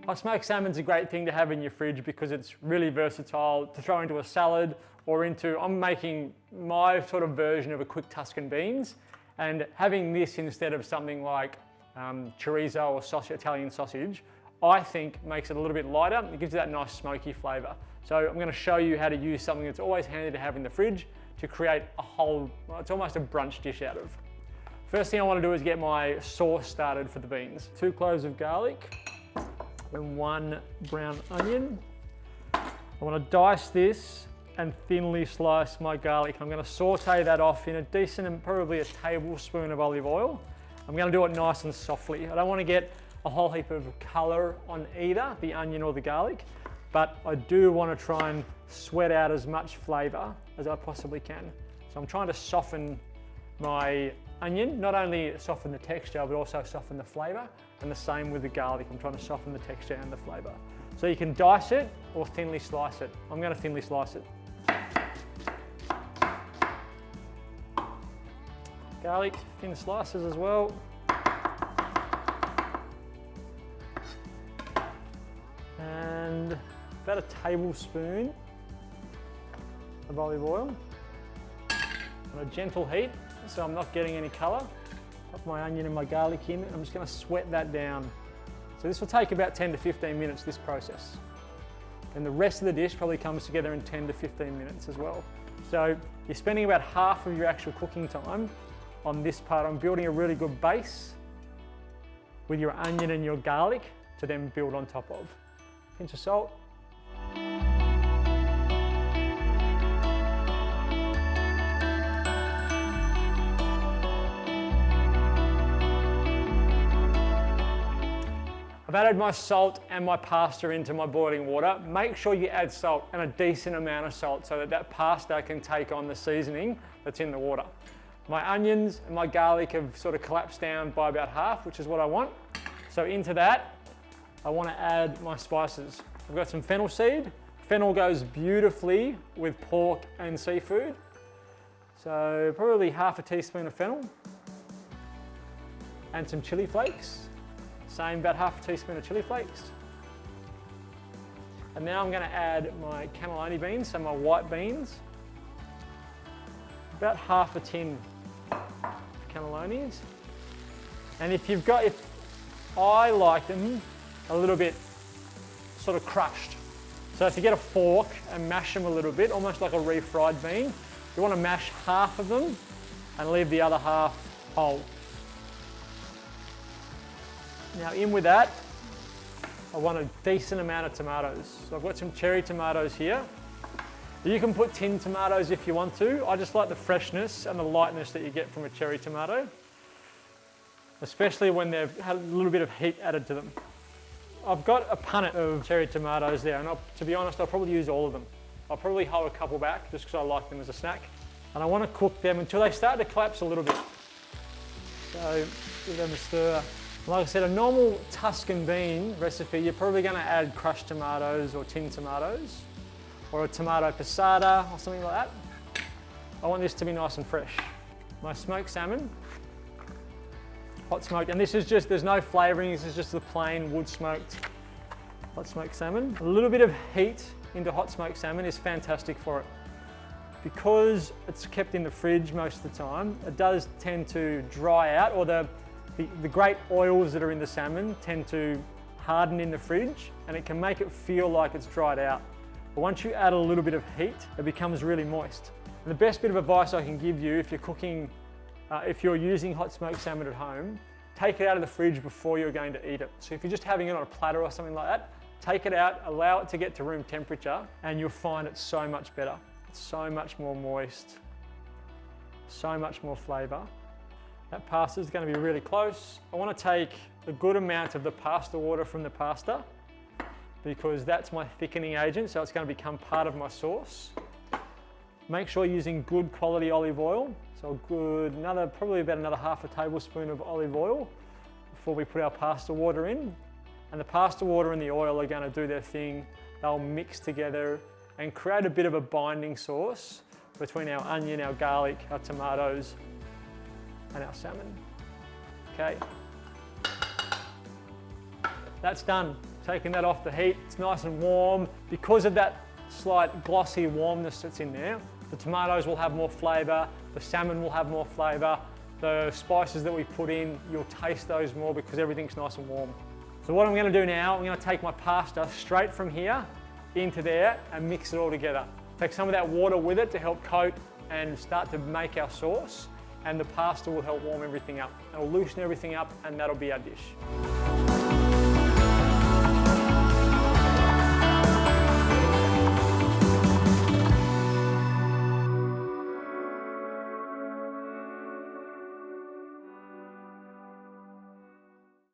Hot smoked salmon's a great thing to have in your fridge because it's really versatile to throw into a salad or into, I'm making my sort of version of a quick Tuscan beans, and having this instead of something like chorizo or sausage, Italian sausage, I think makes it a little bit lighter. It gives you that nice smoky flavour. So I'm going to show you how to use something that's always handy to have in the fridge to create a whole, well, it's almost a brunch dish out of. First thing I want to do is get my sauce started for the beans. 2 cloves of garlic and 1 brown onion. I want to dice this and thinly slice my garlic. I'm going to saute that off in a decent, probably a tablespoon of olive oil. I'm going to do it nice and softly. I don't want to get a whole heap of colour on either the onion or the garlic, but I do want to try and sweat out as much flavour as I possibly can. So I'm trying to soften my onion, not only soften the texture, but also soften the flavour, and the same with the garlic. I'm trying to soften the texture and the flavour. So you can dice it or thinly slice it. I'm going to thinly slice it. Garlic, thin slices as well. And about a tablespoon of olive oil on a gentle heat, so I'm not getting any colour. Pop my onion and my garlic in, and I'm just going to sweat that down. So this will take about 10 to 15 minutes, this process. And the rest of the dish probably comes together in 10 to 15 minutes as well. So you're spending about half of your actual cooking time on this part. I'm building a really good base with your onion and your garlic to then build on top of. Pinch of salt. I've added my salt and my pasta into my boiling water. Make sure you add salt, and a decent amount of salt, so that that pasta can take on the seasoning that's in the water. My onions and my garlic have sort of collapsed down by about half, which is what I want. So into that, I want to add my spices. I've got some fennel seed. Fennel goes beautifully with pork and seafood. So probably half a teaspoon of fennel. And some chili flakes. Same, about half a teaspoon of chili flakes. And now I'm going to add my cannellini beans, so my white beans. About half a tin of cannellonis. And if I like them a little bit sort of crushed. So if you get a fork and mash them a little bit, almost like a refried bean, you want to mash half of them and leave the other half whole. Now in with that, I want a decent amount of tomatoes. So I've got some cherry tomatoes here. You can put tin tomatoes if you want to. I just like the freshness and the lightness that you get from a cherry tomato, especially when they've had a little bit of heat added to them. I've got a punnet of cherry tomatoes there, and to be honest, I'll probably use all of them. I'll probably hold a couple back just because I like them as a snack. And I want to cook them until they start to collapse a little bit. So give them a stir. Like I said, a normal Tuscan bean recipe, you're probably going to add crushed tomatoes or tin tomatoes, or a tomato passata or something like that. I want this to be nice and fresh. My smoked salmon, hot smoked, and this is just, there's no flavouring, this is just the plain wood smoked hot smoked salmon. A little bit of heat into hot smoked salmon is fantastic for it. Because it's kept in the fridge most of the time, it does tend to dry out, or the great oils that are in the salmon tend to harden in the fridge, and it can make it feel like it's dried out. But once you add a little bit of heat, it becomes really moist. And the best bit of advice I can give you if you're cooking, if you're using hot smoked salmon at home, take it out of the fridge before you're going to eat it. So if you're just having it on a platter or something like that, take it out, allow it to get to room temperature, and you'll find it's so much better. It's so much more moist, so much more flavour. That pasta is going to be really close. I want to take a good amount of the pasta water from the pasta because that's my thickening agent, so it's going to become part of my sauce. Make sure you're using good quality olive oil. So probably about another half a tablespoon of olive oil before we put our pasta water in. And the pasta water and the oil are going to do their thing. They'll mix together and create a bit of a binding sauce between our onion, our garlic, our tomatoes, and our salmon. Okay, that's done. Taking that off the heat, it's nice and warm. Because of that slight glossy warmness that's in there, the tomatoes will have more flavour, the salmon will have more flavour, the spices that we put in, you'll taste those more because everything's nice and warm. So what I'm going to do now, I'm going to take my pasta straight from here into there and mix it all together. Take some of that water with it to help coat and start to make our sauce, and the pasta will help warm everything up. It'll loosen everything up and that'll be our dish.